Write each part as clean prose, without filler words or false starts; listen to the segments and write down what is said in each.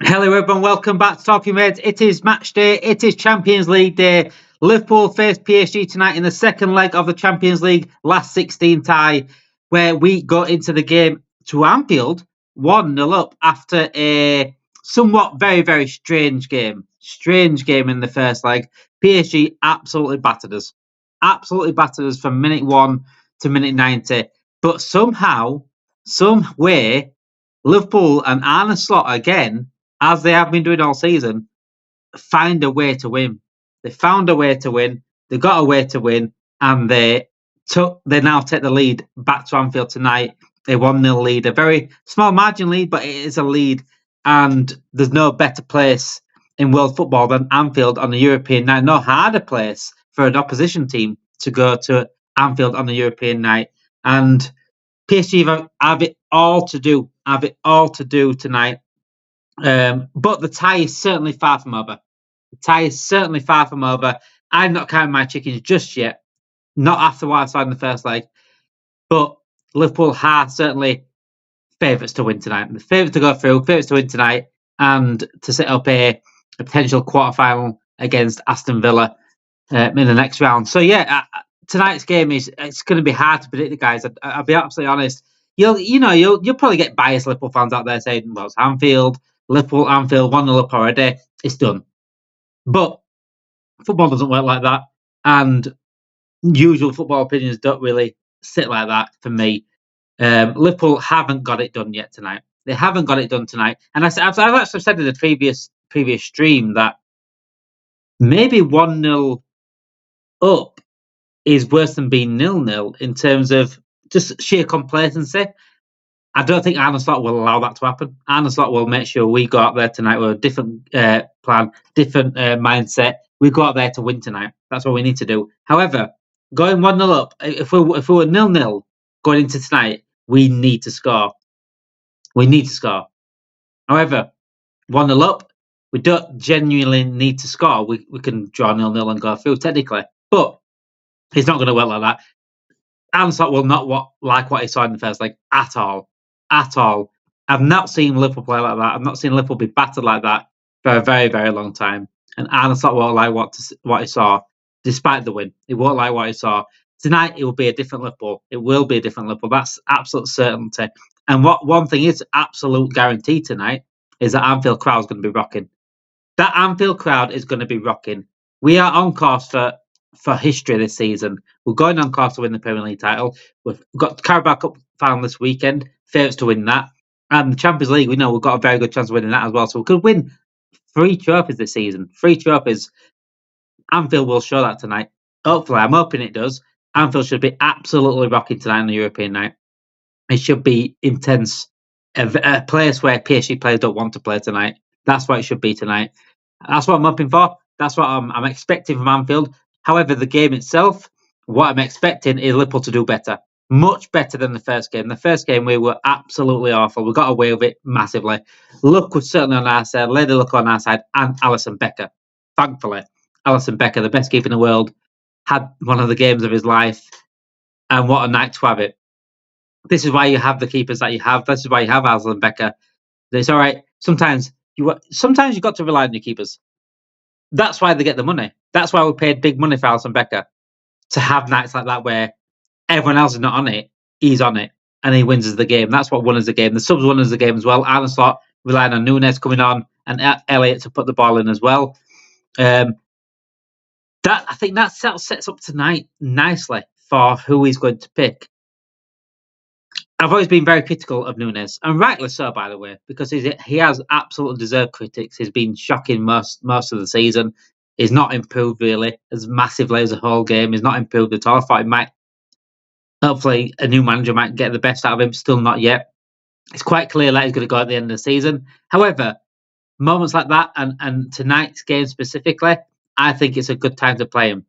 Hello, everyone. Welcome back to Talking Reds. It is match day. It is Champions League day. Liverpool face PSG tonight in the second leg of the Champions League last 16 tie, where we got into the game to Anfield 1-0 up after a somewhat very strange game. Strange game in the first leg. PSG absolutely battered us. Absolutely battered us from minute 1 to minute 90. But somehow, some way, Liverpool and Arne Slot again, as they have been doing all season, find a way to win. They found a way to win. They got a way to win, and they now take the lead back to Anfield tonight. A 1-0 lead, a very small margin lead, but it is a lead. And there's no better place in world football than Anfield on the European night. No harder place for an opposition team to go to Anfield on the European night. And PSG have it all to do. Have it all to do tonight. But the tie is certainly far from over. The tie is certainly far from over. I'm not counting my chickens just yet. Not after what I saw in the first leg. But Liverpool are certainly favourites to win tonight. The favourites to go through, favourites to win tonight, and to set up a potential quarter-final against Aston Villa in the next round. So yeah, tonight's game it's going to be hard to predict, guys. I'll be absolutely honest. You'll probably get biased Liverpool fans out there saying, "Well, it's Anfield, Liverpool, Anfield, 1-0 up already. It's done." But football doesn't work like that, and usual football opinions don't really sit like that for me. Liverpool haven't got it done yet tonight. They haven't got it done tonight, and I've actually said in the previous stream that maybe 1-0 up is worse than being 0-0 in terms of just sheer complacency. I don't think Arne Slot will allow that to happen. Arne Slot will make sure we go out there tonight with a different plan, different mindset. We go out there to win tonight. That's what we need to do. However, going 1-0 up, if we were 0-0 going into tonight, we need to score. We need to score. However, 1-0 up, we don't genuinely need to score. We can draw 0-0 and go through technically. But it's not going to work like that. Arne Slot will not like what he saw in the first leg at all. At all. I've not seen Liverpool play like that. I've not seen Liverpool be battered like that for a very long time. And Arne Slot won't like what he saw, despite the win. He won't like what he saw. Tonight, it will be a different Liverpool. It will be a different Liverpool. That's absolute certainty. And one thing is absolute guarantee tonight is that Anfield crowd is going to be rocking. That Anfield crowd is going to be rocking. We are on course for history this season. We're going on course to win the Premier League title. We've got the Carabao Cup final this weekend. Favourites to win that. And the Champions League, we know we've got a very good chance of winning that as well. So we could win 3 trophies this season. 3 trophies. Anfield will show that tonight. Hopefully, I'm hoping it does. Anfield should be absolutely rocking tonight on the European night. It should be intense. A place where PSG players don't want to play tonight. That's what it should be tonight. That's what I'm hoping for. That's what I'm expecting from Anfield. However, the game itself, what I'm expecting is Liverpool to do better. Much better than the first game. The first game, we were absolutely awful. We got away with it massively. Luck was certainly on our side, Lady Luck on our side, and Alisson Becker. Thankfully, Alisson Becker, the best keeper in the world, had one of the games of his life, and what a night to have it. This is why you have the keepers that you have. This is why you have Alisson Becker. It's all right. Sometimes you've got to rely on your keepers. That's why they get the money. That's why we paid big money for Alisson Becker, to have nights like that where everyone else is not on it, he's on it, and he wins us the game. That's what won us the game. The subs won us the game as well. Arne Slot relying on Núñez coming on and Elliot to put the ball in as well. I think that sets up tonight nicely for who he's going to pick. I've always been very critical of Núñez, and rightly so, by the way, because he has absolutely deserved critics. He's been shocking most of the season. He's not improved really as massively as a whole game. He's not improved at all. I thought he might. Hopefully, a new manager might get the best out of him. Still not yet. It's quite clear that he's going to go at the end of the season. However, moments like that and tonight's game specifically, I think it's a good time to play him.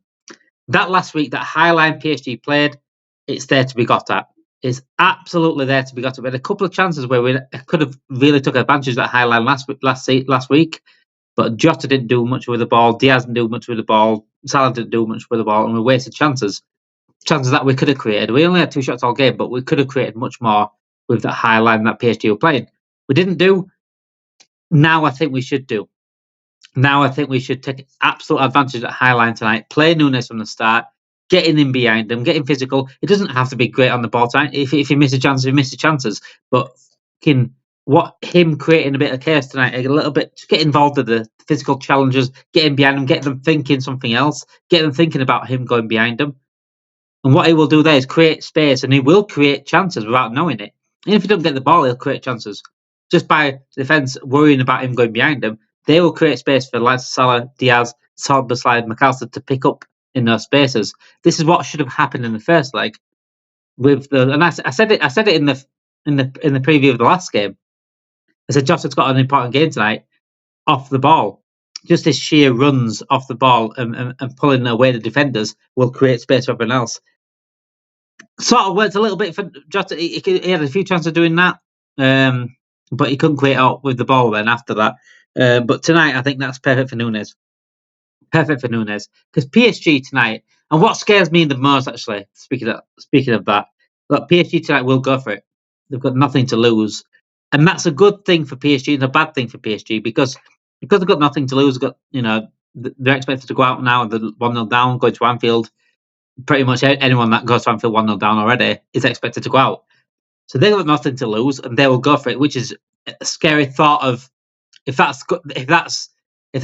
That last week, that high line PSG played, it's there to be got at. It's absolutely there to be got at. We had a couple of chances where we could have really took advantage of that high line last week, but Jota didn't do much with the ball. Diaz didn't do much with the ball. Salah didn't do much with the ball, and we wasted chances that we could have created. We only had 2 shots all game, but we could have created much more with that high line that PSG were playing. We didn't do. Now I think we should do. Now I think we should take absolute advantage of that high line tonight. Play Nunes from the start, getting in behind them, getting physical. It doesn't have to be great on the ball tonight. If you miss a chance, you miss the chances. But him creating a bit of chaos tonight, a little bit, just get involved with the physical challenges, getting behind them, get them thinking something else, get them thinking about him going behind them. And what he will do there is create space, and he will create chances without knowing it. And if he doesn't get the ball, he'll create chances. Just by the defence worrying about him going behind them, they will create space for like Salah, Diaz, Szoboszlai, McAllister to pick up in those spaces. This is what should have happened in the first leg. I said it in the preview of the last game. I said Jota's got an important game tonight off the ball. Just his sheer runs off the ball and pulling away the defenders will create space for everyone else. Sort of worked a little bit for Jota. He had a few chances of doing that, but he couldn't create out with the ball then after that. But tonight, I think that's perfect for Nunes. Perfect for Nunes. Because PSG tonight, and what scares me the most, actually, speaking of that, look, PSG tonight will go for it. They've got nothing to lose. And that's a good thing for PSG and a bad thing for PSG because they've got nothing to lose. They're expected to go out now, they're 1-0 down, going to Anfield. Pretty much anyone that goes to Anfield 1-0 down already is expected to go out. So they've got nothing to lose and they will go for it, which is a scary thought of if they're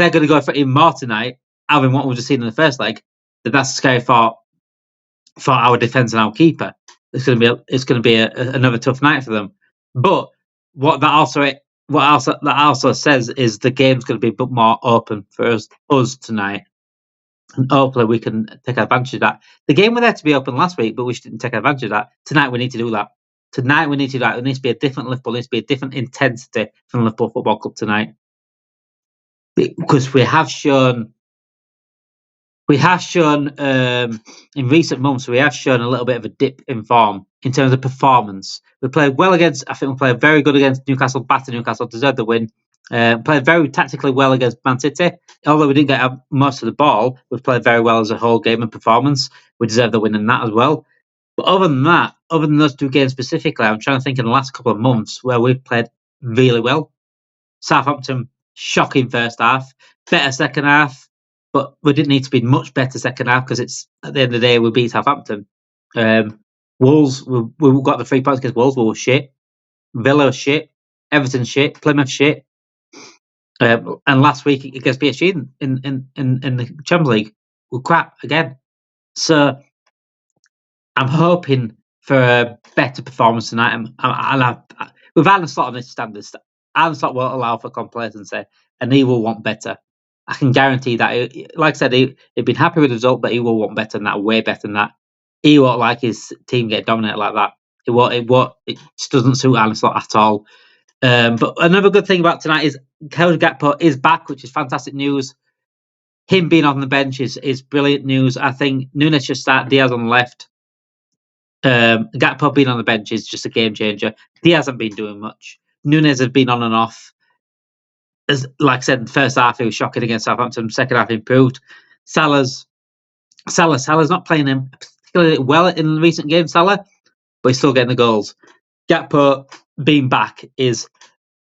going to go for it even more tonight, having what we've just seen in the first leg, that's a scary thought for our defence and our keeper. It's going to be another tough night for them. But what that also says is the game's going to be a bit more open for us tonight. And hopefully we can take advantage of that. The game was there to be open last week, but we didn't take advantage of that. Tonight we need to do that. Tonight we need to do that. It needs to be a different Liverpool. It needs to be a different intensity from Liverpool Football Club tonight. Because we have shown in recent months, we have shown a little bit of a dip in form in terms of performance. We played well I think we played very good against Newcastle, battered Newcastle, deserved the win. Played very tactically well against Man City. Although we didn't get most of the ball, we played very well as a whole game and performance. We deserved the win in that as well. But other than those two games specifically, I'm trying to think in the last couple of months where we've played really well. Southampton, shocking first half, better second half, but we didn't need to be much better second half because it's at the end of the day we beat Southampton. Wolves, we got the 3 points against Wolves. We were shit. Villa was shit. Everton shit. Plymouth shit. And last week against PSG in the Champions League, we're crap again. So I'm hoping for a better performance tonight. With Alan Slot on his standards, Alan Slot won't allow for complacency, and he will want better. I can guarantee that. Like I said, he'd been happy with the result, but he will want better than that, way better than that. He won't like his team get dominated like that. It just doesn't suit Alan Slot at all. But another good thing about tonight is Cody Gakpo is back, which is fantastic news. Him being on the bench is brilliant news. I think Nunes should start, Diaz on the left. Gakpo being on the bench is just a game changer. Diaz hasn't been doing much. Nunes has been on and off. Like I said, the first half he was shocking against Southampton. Second half improved. Salah's not playing him particularly well in recent games, Salah, but he's still getting the goals. Gakpo being back is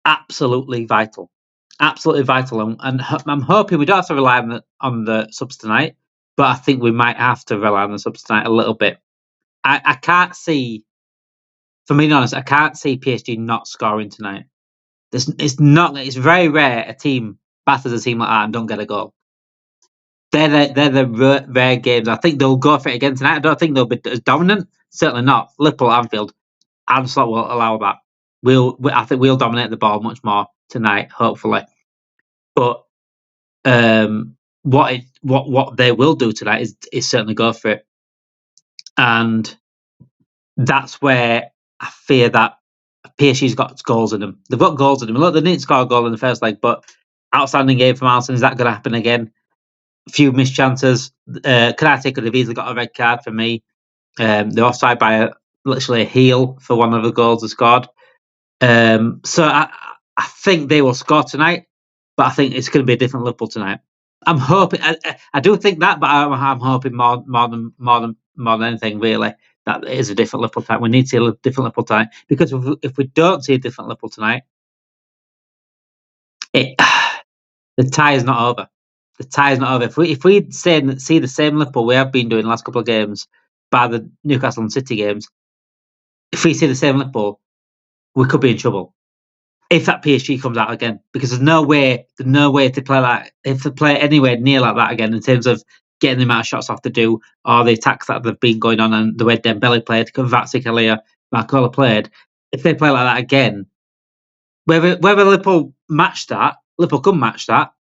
absolutely vital. Absolutely vital. And I'm hoping we don't have to rely on the subs tonight, but I think we might have to rely on the subs tonight a little bit. I can't see, for being honest, I can't see PSG not scoring tonight. It's very rare a team batters a team like that and don't get a goal. They're the rare games. I think they'll go for it again tonight. I don't think they'll be as dominant. Certainly not. Liverpool, Anfield, Anslot will allow that. I think we'll dominate the ball much more tonight, hopefully. But what they will do tonight is certainly go for it, and that's where I fear that PSG's got goals in them. They've got goals in them. Look, they didn't score a goal in the first leg, but outstanding game from Alisson. Is that going to happen again? A few missed chances. Kanate could have easily got a red card for me. They're offside by literally a heel for one of the goals they scored. So I think they will score tonight, but I think it's going to be a different Liverpool tonight. I'm hoping. I do think that, but I'm hoping more than anything really that it is a different Liverpool tonight. We need to see a different Liverpool tonight, because if we don't see a different Liverpool tonight, The tie is not over. The tie is not over. If we see the same Liverpool we have been doing the last couple of games, by the Newcastle and City games, if we see the same Liverpool, we could be in trouble. If that PSG comes out again, because there's no way to play like if they play anywhere near like that again in terms of getting the amount of shots off to do, or the attacks that have been going on, and the way Dembele played, Kvaratskhelia, Barcola played. If they play like that again, whether Liverpool match that, Liverpool could match that.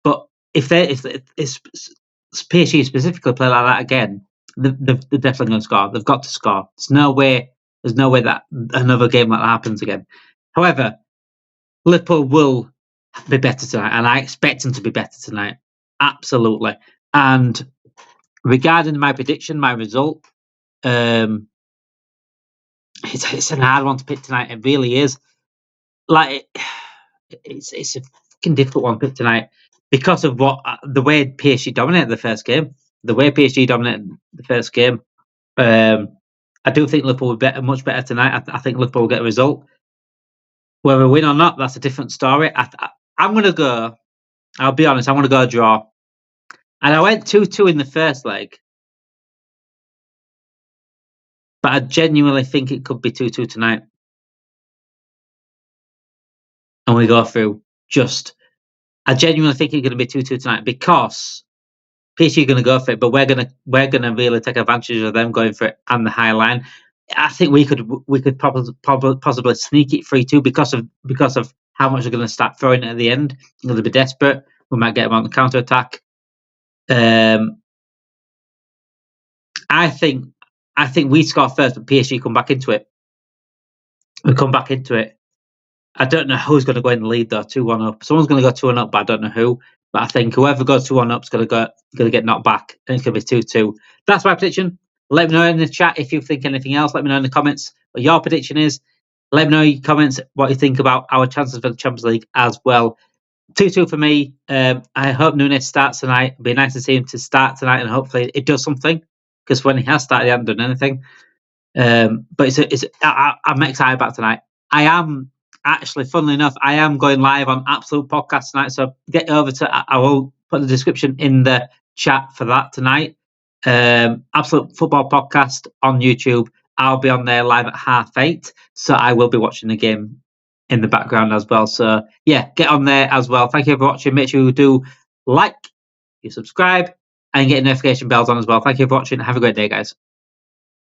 But if PSG specifically play like that again, they're definitely going to score. They've got to score. There's no way that another game like that happens again. However, Liverpool will be better tonight, and I expect them to be better tonight. Absolutely. And regarding my prediction, my result, it's an hard one to pick tonight. It really is. Like, it's a fucking difficult one to pick tonight because of the way PSG dominated the first game. I do think Liverpool will be much better tonight. I think Liverpool will get a result. Whether we win or not, that's a different story. I'm going to go, I'll be honest, I'm going to go a draw. And I went 2-2 in the first leg. But I genuinely think it could be 2-2 tonight. And we go through. I genuinely think it's going to be 2-2 tonight because PSG are going to go for it, but we're going to really take advantage of them going for it and the high line. I think we could possibly sneak it 3-2 because of how much they're going to start throwing at the end. They're going to be desperate. We might get them on the counter attack. I think we score first, but PSG come back into it. We come back into it. I don't know who's going to go in the lead though. 2-1 up. Someone's going to go 2-1 up, but I don't know who. But I think whoever goes 2-1 up is going to get knocked back, and it's going to be 2-2. That's my prediction. Let me know in the chat if you think anything else. Let me know in the comments what your prediction is. Let me know in your comments what you think about our chances for the Champions League as well. 2-2 for me. I hope Núñez starts tonight. It'd be nice to see him to start tonight, and hopefully it does something. Because when he has started, he hasn't done anything. But I'm excited about tonight. I am actually, funnily enough, I am going live on Absolute Podcast tonight. So get over to. I will put the description in the chat for that tonight. Absolute Football Podcast on YouTube. I'll be on there live at 8:30. So I will be watching the game in the background as well. So yeah, get on there as well. Thank you for watching. Make sure you do like, you subscribe, and get notification bells on as well. Thank you for watching. Have a great day, guys.